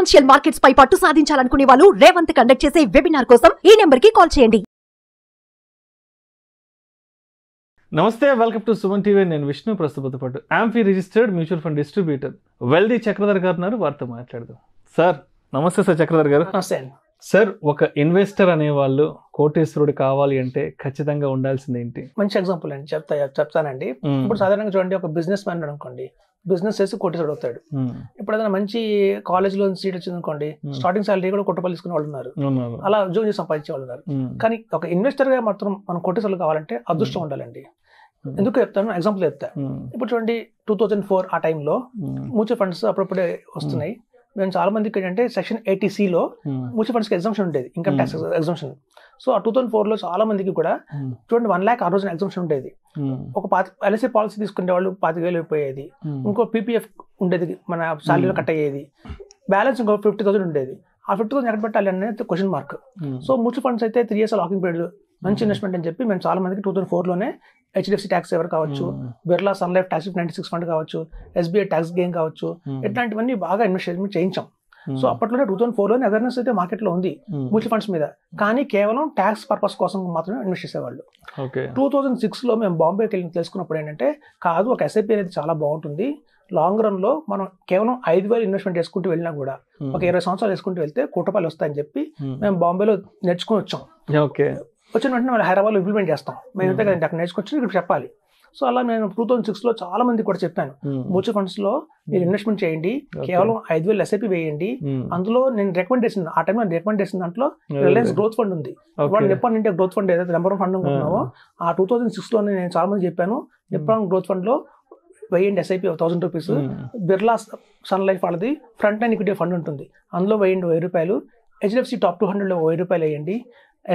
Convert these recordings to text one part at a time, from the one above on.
Financial markets పై పట్టు సాధించాలనుకునే వాళ్ళు Revanth conduct చేసే వెబినార్ కోసం ఈ నెంబర్ కి కాల్ చేయండి. నమస్తే, వెల్కమ్ టు సుమన్ టీవీ. నేను విష్ణు. ప్రస్తుతం పాటు amphi registered mutual fund distributor wealthy Chakradhar గారు ఉన్నారు. వారితో మాట్లాడదాం. సార్ నమస్తే. సార్ చక్రధర్ గారు. నమస్తే. సార్, ఒక ఇన్వెస్టర్ అనేవాళ్ళు కోటేశ్వరుడు కావాలి అంటే ఖచ్చితంగా ఉండాల్సింది ఏంటి? మంచి ఎగ్జాంపుల్ అండి, చెప్తానండి. ఇప్పుడు సాధారణంగా చూడండి, ఒక బిజినెస్ మ్యాన్ అనుకోండి, బిజినెస్ చేసి కోటేశ్వరుడు అవుతాడు. ఇప్పుడు ఏదైనా మంచి కాలేజ్ లో సీట్ వచ్చింది అనుకోండి, స్టార్టింగ్ సాలరీ కూడా కోటి రూపాయలు తీసుకునే వాళ్ళు ఉన్నారు, అలా ఉద్యోగం చేసి సంపాదించే వాళ్ళు ఉన్నారు. కానీ ఒక ఇన్వెస్టర్ గా మాత్రం మనం కోటేశ్వరులు కావాలంటే అదృష్టం ఉండాలండి. ఎందుకు చెప్తాను, ఎగ్జాంపుల్ చెప్తా. ఇప్పుడు చూడండి, 2004 ఆ టైంలో మ్యూచువల్ ఫండ్స్ అప్పుడప్పుడే వస్తున్నాయి. మేము చాలా మందికి ఏంటంటే సెక్షన్ 80C మ్యూచువల్ ఫండ్స్ కి ఎగ్జామ్షన్ ఉండేది, ఇన్కమ్ ట్యాక్స్ ఎగ్జామ్షన్. సో ఆ 2004 చాలా మందికి కూడా చూడండి 1 lakh ఆ రోజున ఎగ్జామ్షన్ ఉండేది. ఒక ఎల్ఐసి పాలసీ తీసుకునే వాళ్ళు 25,000 అయిపోయేది. ఇంకో పీపీఎఫ్ ఉండేది, మన శాలరీలో కట్ అయ్యేది. బ్యాలెన్స్ ఇంకో 50,000 ఉండేది. ఆ 50,000 ఎక్కడ పెట్టాలి అనేది question mark. So mutual funds అయితే 3 years లాకింగ్ పీరియడ్, మంచి ఇన్వెస్ట్మెంట్ అని చెప్పి మేము చాలా మందికి 2004 హెచ్డిఎఫ్సి ట్యాక్స్ సేవర్ కావచ్చు, Birla Sun Life tax 96 fund కావచ్చు, ఎస్బీఐ ట్యాక్స్ గెయిన్ కావచ్చు, ఇట్లాంటివన్నీ బాగా ఇన్వెస్ట్మెంట్ చేయించాం. సో అప్పట్లోనే 2004 అవేర్నెస్ అయితే మార్కెట్ లో ఉంది మ్యూచువల్ ఫండ్స్ మీద, కానీ కేవలం ట్యాక్స్ పర్పస్ కోసం మాత్రమే ఇన్వెస్ట్ చేసేవాళ్ళు. 2006 మేము బాంబేకి వెళ్ళి తెలుసుకున్నప్పుడు ఏంటంటే, కాదు, ఒక ఎస్ఐపి అనేది చాలా బాగుంటుంది, లాంగ్ రన్ లో మనం కేవలం 5,000 ఇన్వెస్ట్మెంట్ చేసుకుంటూ వెళ్ళినా కూడా ఒక 20 సంవత్సరాలు వేసుకుంటూ వెళ్తే కోటి రూపాయలు వస్తాయని చెప్పి మేము బాంబేలో నేర్చుకుని వచ్చాం. వచ్చిన వెంటనే వాళ్ళు హైదరాబాద్లో ఇంప్లిమెంట్ చేస్తాం. మేము అంతే కదండి, అక్కడ నేర్చుకొచ్చి ఇక్కడ చెప్పాలి. సో అలా నేను 2006 చాలా మంది కూడా చెప్పాను, మ్యూచువల్ ఫండ్స్ లో మీరు ఇన్వెస్ట్మెంట్ చేయండి, కేవలం 5,000 ఎస్ఐపి వేయండి. అందులో నేను రికమెండ్ చేసిన ఆ టైంలో రికమెండ్ చేసిన దాంట్లో రిలయన్స్ గ్రోత్ ఫండ్ ఉంది. వాళ్ళు నిప్పాన్ ఇండియా గ్రోత్ ఫండ్ ఏదైతే నెంబర్ 1 ఫండ్ అనుకుంటున్నామో, ఆ 2006 నేను చాలా మంది చెప్పాను, నిప్పాన్ గ్రోత్ ఫండ్ లో వేయండి SIP 1,000 rupees. Birla Sun Life వాళ్ళది ఫ్రంట్ లైన్ ఈక్విటీ ఫండ్ ఉంటుంది, అందులో వేయండి 1,000 రూపాయలు. హెచ్డిఎఫ్సి టాప్ 200 లో 1,000 రూపాయలు వేయండి.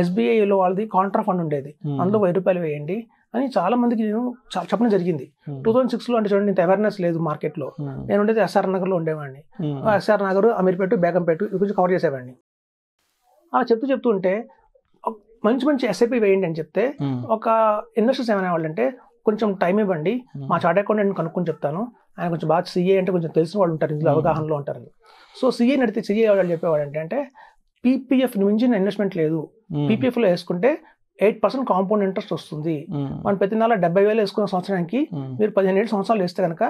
ఎస్బీఐలో వాళ్ళది కాంట్రా ఫండ్ ఉండేది, అందులో 1,000 రూపాయలు వేయండి అని చాలా మందికి నేను చెప్పడం జరిగింది. 2006 అంటే చూడండి, ఇంత అవేర్నెస్ లేదు మార్కెట్ లో. నేను ఉండేది ఎస్ఆర్ నగర్ లో ఉండేవాడిని. ఎస్ఆర్ నగర్, అమీర్పేట, బేగంపేట ఇది కొంచెం కవర్ చేసేవాడిని. అలా చెప్తూ ఉంటే మంచి ఎస్ఐపి వేయండి అని చెప్తే ఒక ఇన్వెస్టర్స్ ఏమైనా వాళ్ళంటే, కొంచెం టైం ఇవ్వండి, మా చార్ట్ అకౌంటెంట్ కనుక్కొని చెప్తాను, ఆయన కొంచెం బాగా సిఏ అంటే కొంచెం తెలిసిన వాళ్ళు ఉంటారు, ఇందులో అవగాహనలో ఉంటారు. సో సిఏ నడితే సిఏ వాళ్ళు చెప్పేవాడు అంటే పీపీఎఫ్ మించిన ఇన్వెస్ట్మెంట్ లేదు, పీపీఎఫ్ లో వేసుకుంటే 8% కాంపౌండ్ ఇంట్రెస్ట్ వస్తుంది. మనం ప్రతి నెల 70,000 వేసుకున్న సంవత్సరానికి మీరు 15 సంవత్సరాలు వేస్తే కనుక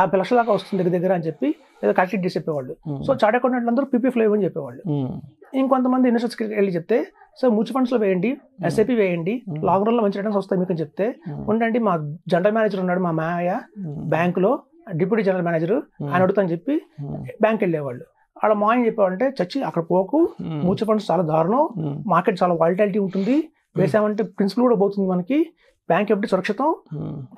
50 లక్షల దాకా వస్తుంది దగ్గర అని చెప్పి ఏదో క్యాల్కులేట్ చేసి చెప్పేవాళ్ళు. సో చార్ట్ అకౌంటెంట్లు అందరూ పీపీఎఫ్ లో ఇవ్వని చెప్పేవాళ్ళు. ఇంకొంతమంది ఇన్వెస్టర్స్కి వెళ్ళి చెప్తే, సార్ మ్యూచువల్ ఫండ్స్ లో వేయండి, ఎస్ఐపి వేయండి, లాంగ్ రన్ లో మంచి రిటర్న్స్ వస్తాయి మీకు అని చెప్తే, ఉండండి మా జనరల్ మేనేజర్ ఉన్నాడు మా మాయ బ్యాంకులో, డిప్యూటీ జనరల్ మేనేజర్, ఆయన అడుగుతాని చెప్పి బ్యాంక్ వెళ్ళేవాళ్ళు. వాళ్ళ మాయని చెప్పేవాళ్ళంటే, చచ్చి అక్కడ పోకు, మ్యూచువల్ ఫండ్స్ చాలా దారుణం, మార్కెట్ చాలా వాలిటాలిటీ ఉంటుంది, వేసామంటే ప్రిన్సిపల్ కూడా పోతుంది మనకి, బ్యాంక్ ఎఫ్డి సురక్షితం,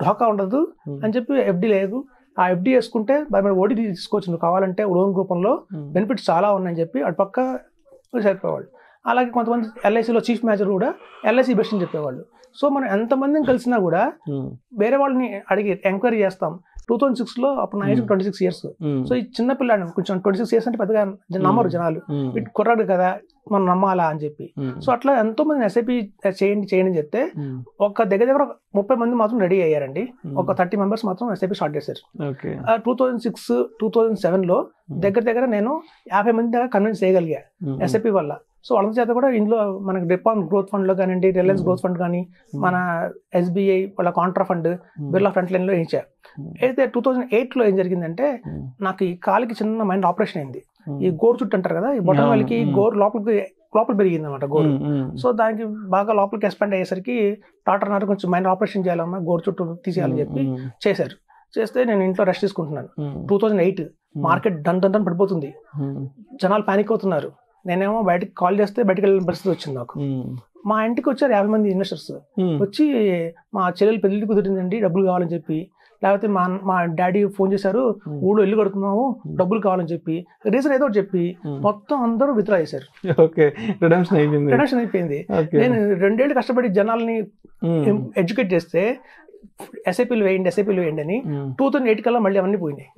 ఢోకా ఉండదు అని చెప్పి ఎఫ్డి లేదు, ఆ ఎఫ్డి వేసుకుంటే ఓడి తీసుకోవచ్చు నువ్వు కావాలంటే లోన్ రూపంలో, బెనిఫిట్స్ చాలా ఉన్నాయని చెప్పి అటు పక్క చెప్పేవాళ్ళు. అలాగే కొంతమంది ఎల్ఐసిలో చీఫ్ మేనేజర్ కూడా ఎల్ఐసి బెస్ట్ అని చెప్పేవాళ్ళు. సో మనం ఎంతమందిని కలిసినా కూడా వేరే వాళ్ళని అడిగి ఎంక్వైరీ చేస్తాం. 2006 అప్పుడు నా ఏజ్ 26 years. సో ఈ చిన్న పిల్లాడు కొంచెం 26 years అంటే పెద్దగా నమ్మరు జనాలు, కుర్రాడు కదా మనం నమ్మాలా అని చెప్పి. సో అట్లా ఎంతో మంది ఎస్ఐపి చేయండి అని చెప్తే ఒక దగ్గర 30 మంది మాత్రం రెడీ అయ్యారండి. ఒక 30 members మాత్రం ఎస్ఐపి స్టార్ట్ చేశారు. 2006, 2007 దగ్గర నేను 50 మంది దాకా కన్విన్స్ చేయగలిగా ఎస్ఐపి వల్ల. సో వాళ్ళ చేత కూడా ఇందులో మనకి నిప్పాన్ గ్రోత్ ఫండ్ లో కానివ్వండి, రిలయన్స్ గ్రోత్ ఫండ్ కానీ, మన ఎస్బీఐ వాళ్ళ Contra fund, Birla front line లో వేయించారు. అయితే 2008 ఏం జరిగిందంటే, నాకు ఈ కాలికి చిన్న మైండ్ ఆపరేషన్ అయింది. ఈ గోరు చుట్టూ అంటారు కదా, ఈ బొటన్ వాళ్ళకి గోరు లోపల పెరిగింది అనమాట గోరు. సో దానికి బాగా లోపలికి ఎక్స్పాండ్ అయ్యేసరికి డాక్టర్ అన్నారు, కొంచెం మైండ్ ఆపరేషన్ చేయాలమ్మా, గోరు చుట్టూ తీసేయాలని చెప్పి చేశారు. చేస్తే నేను ఇంట్లో రెస్ట్ తీసుకుంటున్నాను. 2008 మార్కెట్ దన్ పడిపోతుంది, జనాలు పానిక్ అవుతున్నారు. నేనేమో బయటకు కాల్ చేస్తే బయటకు వెళ్ళిన పరిస్థితి వచ్చింది నాకు. మా ఇంటికి వచ్చారు 50 మంది ఇన్వెస్టర్స్ వచ్చి, మా చెల్లెలు పెళ్లి కుదిరిందండి, డబ్బులు కావాలని చెప్పి, లేకపోతే మా డాడీ ఫోన్ చేశారు, ఊళ్ళో ఇల్లు కడుతున్నాము, డబ్బులు కావాలని చెప్పి, రీజన్ ఏదో చెప్పి మొత్తం అందరూ విత్డ్రా చేశారు. రిడమ్షన్ అయిపోయింది. నేను 2 ఏళ్ళు కష్టపడి జనాల్ని ఎడ్యుకేట్ చేస్తే ఎస్ఐపీలు వేయండి అని 2008 కల్లా మళ్ళీ అవన్నీ పోయినాయి.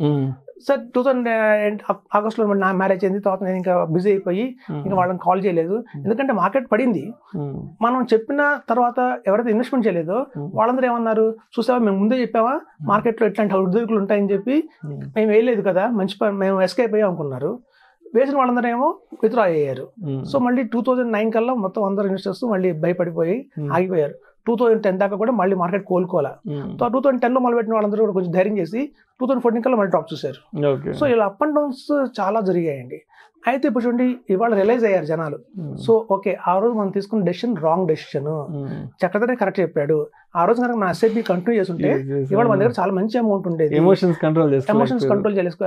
సార్ 2008 ఆగస్టులో నా మ్యారేజ్ అయింది. తర్వాత నేను ఇంకా బిజీ అయిపోయి ఇంకా వాళ్ళని కాల్ చేయలేదు, ఎందుకంటే మార్కెట్ పడింది. మనం చెప్పిన తర్వాత ఎవరైతే ఇన్వెస్ట్మెంట్ చేయలేదో వాళ్ళందరూ ఏమన్నారు, చూసావా మేము ముందే చెప్పావా మార్కెట్లో ఇట్లాంటి ఉద్యోగులు ఉంటాయని చెప్పి, మేము వేయలేదు కదా, మంచి మేము ఎస్కేప్ అయ్యాం అనుకున్నారు. వేసిన వాళ్ళందరూ ఏమో విత్డ్రా అయ్యారు. సో మళ్ళీ 2009 కల్లా మొత్తం అందరు ఇన్వెస్టర్స్ మళ్ళీ భయపడిపోయి ఆగిపోయారు. 2010 దాకా కూడా మళ్ళీ మార్కెట్ కోలుకోవాలా. సో 2010లో మొదలుపెట్టిన వాళ్ళందరూ కూడా కొంచెం ధైర్యం చేసి 2014 కల్లా మళ్ళీ డ్రాప్ చూశారు. సో ఇలా అప్ అండ్ డౌన్స్ చాలా జరిగాయండి. అయితే ఇప్పుడు చూడండి ఇవాళ రియలైజ్ అయ్యారు జనాలు. సో ఓకే, ఆ రోజు మనం తీసుకున్న డెసిషన్ రాంగ్ డెసిషన్, చక్రధరే కరెక్ట్ చెప్పాడు. ఆ రోజు కనుక మన ఎస్ఐపి కంటిన్యూ చేస్తుంటే ఇవాళ మన దగ్గర చాలా మంచి అమౌంట్ ఉండేది. ఎమోషన్స్ కంట్రోల్ చేసుకో.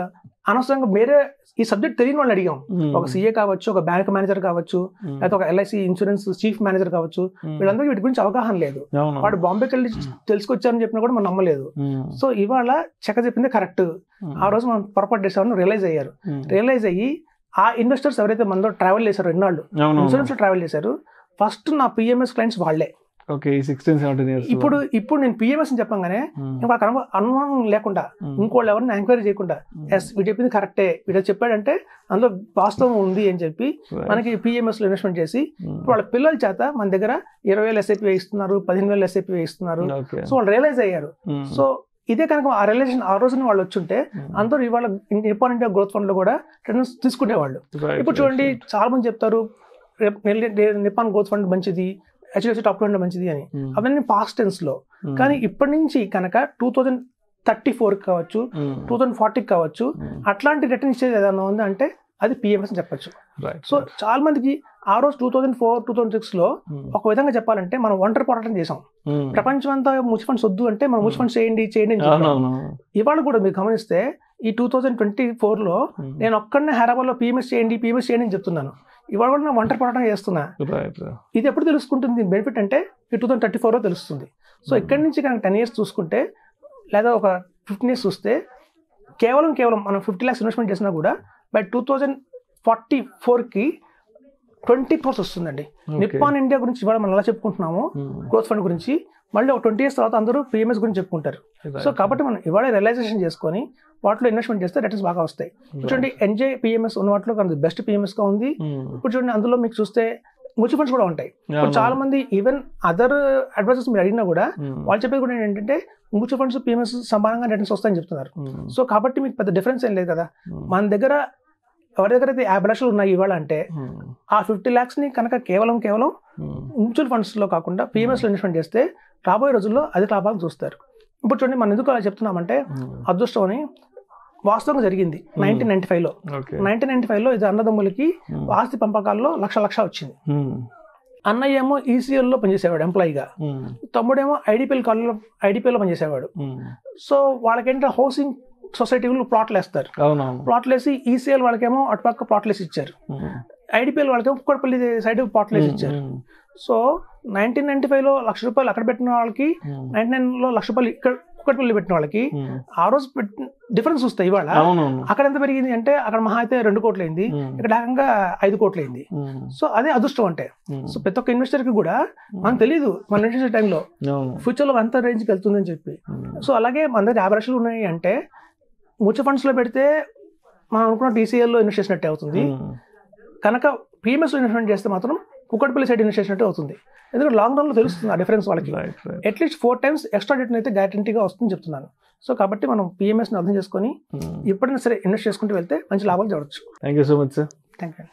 అనవసరంగా వేరే ఈ సబ్జెక్ట్ తెలియని వాళ్ళు అడిగాం. ఒక సీఏ కావచ్చు, ఒక బ్యాంక్ మేనేజర్ కావచ్చు, లేకపోతే ఒక ఎల్ఐసి ఇన్సూరెన్స్ చీఫ్ మేనేజర్ కావచ్చు, వీళ్ళందరికీ వీటి గురించి అవగాహన లేదు. వాడు బాంబేకి వెళ్ళి తెలుసుకొచ్చారని చెప్పినా కూడా మనం నమ్మలేదు. సో ఇవాళ చక్ర చెప్పింది కరెక్ట్. ఆ రోజు మనం పొరపాటు చేసామని రియలైజ్ అయ్యారు. రియలైజ్ అయ్యి ఆ ఇన్వెస్టర్స్ ఎవరైతే మనలో ట్రావెల్ చేశారో, ఎన్నాళ్ళు ఇన్సూరెన్స్ లో ట్రావెల్ చేశారు, ఫస్ట్ నా పిఎంఎస్ క్లయింట్స్ వాళ్ళే. ఇప్పుడు నేను పిఎంఎస్ అని చెప్పగానే వాళ్ళకి అనుమానం లేకుండా ఇంకోళ్ళు ఎవరిని ఎంక్వైరీ చేయకుండా ఎస్ వీడు చెప్పింది కరెక్టే, వీడు చెప్పాడంటే అందులో వాస్తవం ఉంది అని చెప్పి మనకి పిఎంఎస్ లో ఇన్వెస్ట్మెంట్ చేసి వాళ్ళ పిల్లల చేత మన దగ్గర 20,000 ఎస్ఐపి వేయిస్తున్నారు, 15,000 ఎస్ఐపి వేయిస్తున్నారు. సో వాళ్ళు రియలైజ్ అయ్యారు. సో ఇదే కనుక ఆ రిలేషన్ ఆ రోజున వాళ్ళు వచ్చుంటే అందరూ ఇవాళ నిపాన్ ఇండియా గ్రోత్ ఫండ్ లో కూడా రిటర్న్స్ తీసుకునేవాళ్ళు. ఇప్పుడు చూడండి చాలా మంది చెప్తారు నిపాన్ గ్రోత్ ఫండ్ మంచిది, హెచ్డిఎఫ్సి టాప్ 20 మంచిది అని. అవన్నీ పాస్ట్ టెన్స్ లో. కానీ ఇప్పటి నుంచి కనుక 2034 కావచ్చు, 2040 కావచ్చు, అట్లాంటి రిటర్న్ ఇచ్చేది ఏదైనా ఉంది అంటే అది పిఎంఎస్ అని చెప్పచ్చు. సో చాలా మందికి ఆ రోజు 2004, 2006 లో ఒక విధంగా చెప్పాలంటే మనం ఒంటరి పోరాటం చేసాం. ప్రపంచం అంతా మ్యూచువల్ ఫండ్స్ వద్దు అంటే మనం మ్యూచువల్ ఫండ్స్ చేయండి అని చెప్పాం. ఇవాళ కూడా మీరు గమనిస్తే ఈ 2024 లో నేను ఒక్కడనే హైదరాబాద్ లో పిఎంఎస్ చేయండి అని చెప్తున్నాను. ఇవాళ కూడా నేను ఒంటరి పోరాటం చేస్తున్నా. ఇది ఎప్పుడు తెలుసుకుంటుంది బెనిఫిట్ అంటే ఈ 2034 లో తెలుస్తుంది. సో ఇక్కడి నుంచి కనుక 10 years చూసుకుంటే లేదా ఒక 15 years చూస్తే కేవలం మనం 50 lakhs ఇన్వెస్ట్మెంట్ చేసినా కూడా బై 2044కి 20 crores వస్తుందండి. నిపాన్ ఇండియా గురించి ఇవాళ మనం ఎలా చెప్పుకుంటున్నాము గ్రోత్ ఫండ్ గురించి, మళ్ళీ ఒక 20 years తర్వాత అందరూ పిఎంఎస్ గురించి చెప్పుకుంటారు. సో కాబట్టి మనం ఇవాళ రియలైజేషన్ చేసుకొని వాటిలో ఇన్వెస్ట్మెంట్ చేస్తే రిటర్న్స్ బాగా వస్తాయి. చూడండి ఎన్జే పిఎంఎస్ ఉన్న వాటిలో బెస్ట్ పిఎంఎస్ గా ఉంది. ఇప్పుడు చూడండి అందులో మీకు చూస్తే మ్యూచువల్ ఫండ్స్ కూడా ఉంటాయి. ఇప్పుడు చాలా మంది ఈవెన్ అదర్ అడ్వైజర్స్ మీరు అడిగినా కూడా వాళ్ళు చెప్పేది కూడా ఏంటంటే మ్యూచువల్ ఫండ్స్ పిఎంఎస్ సమానంగా రిటర్న్స్ వస్తాయని చెప్తున్నారు. సో కాబట్టి మీకు పెద్ద డిఫరెన్స్ ఏం లేదు కదా. మన దగ్గర ఎవరి దగ్గర అయితే 50 లక్షలు ఉన్నాయి ఇవాళ అంటే ఆ 50 lakhs ని కనుక కేవలం మ్యూచువల్ ఫండ్స్ లో కాకుండా పిఎంఎస్ లో ఇన్వెస్ట్మెంట్ చేస్తే రాబోయే రోజుల్లో అధిక లాభాలు చూస్తారు. ఇప్పుడు చూడండి మనం ఎందుకు అలా చెప్తున్నామంటే అదృష్టం అని వాస్తవంగా జరిగింది 1995 లో ఇది అన్నదమ్ములకి ఆస్తి పంపకాల్లో లక్ష వచ్చింది. అన్నయ్య ఏమో ఈసీఎల్ లో పనిచేసేవాడు ఎంప్లాయీగా, తమ్ముడేమో ఐడిపిఎల్లో పనిచేసేవాడు. సో వాళ్ళకేంటంటే హౌసింగ్ సొసైటీలో ప్లాట్లు వేస్తారు. ప్లాట్లు వేసి ఈసీఎల్ వాళ్ళకేమో అటుపక్క ప్లాట్లు వేసి ఇచ్చారు, ఐడిపిఎల్ వాళ్ళకేమో కుక్కడపల్లి సైడ్ ప్లాట్లు వేసి ఇచ్చారు. సో 1995 లో ₹1,00,000 అక్కడ పెట్టిన వాళ్ళకి 99 లో ₹1,00,000 ఇక్కడ కుక్కడపల్లి పెట్టిన వాళ్ళకి ఆ రోజు డిఫరెన్స్ వస్తాయి. ఇవాళ అక్కడ ఎంత పెరిగింది అంటే అక్కడ మహా అయితే 2 కోట్లు అయింది, ఇక్కడ ఏకంగా 5 కోట్లు అయింది. సో అదే అదృష్టం అంటే. సో ప్రతి ఒక్క ఇన్వెస్టర్ కి కూడా మనకు తెలియదు మన ఇన్వెస్టర్ టైంలో ఫ్యూచర్ లో అంత రేంజ్కి వెళ్తుందని చెప్పి. సో అలాగే మన దగ్గర 50 లక్షలు ఉన్నాయి అంటే మ్యూచువల్ ఫండ్స్ లో పెడితే మనం అనుకున్న టీసీఎల్ లో ఇన్వెస్ట్ చేసినట్టే అవుతుంది. కనుక పిఎంఎస్ లో ఇన్వెస్ట్మెంట్ చేస్తే మాత్రం కుక్కడపల్లి సైడ్ ఇన్వెస్ట్ చేసినట్టే అవుతుంది. ఎందుకంటే లాంగ్ రన్ లో తెలుస్తుంది ఆ డిఫరెన్స్ వాళ్ళకి. అట్లీస్ట్ 4 times ఎక్స్ట్రా రిటర్న్ అయితే గ్యారంటీగా వస్తుందని చెప్తున్నాను. సో కాబట్టి మనం పిఎంఎస్ ని అర్థం చేసుకొని ఎప్పుడైనా సరే ఇన్వెస్ట్ చేసుకుంటూ వెళ్తే మంచి లాభాలు చూడొచ్చు. Thank you so much sir. Thank you.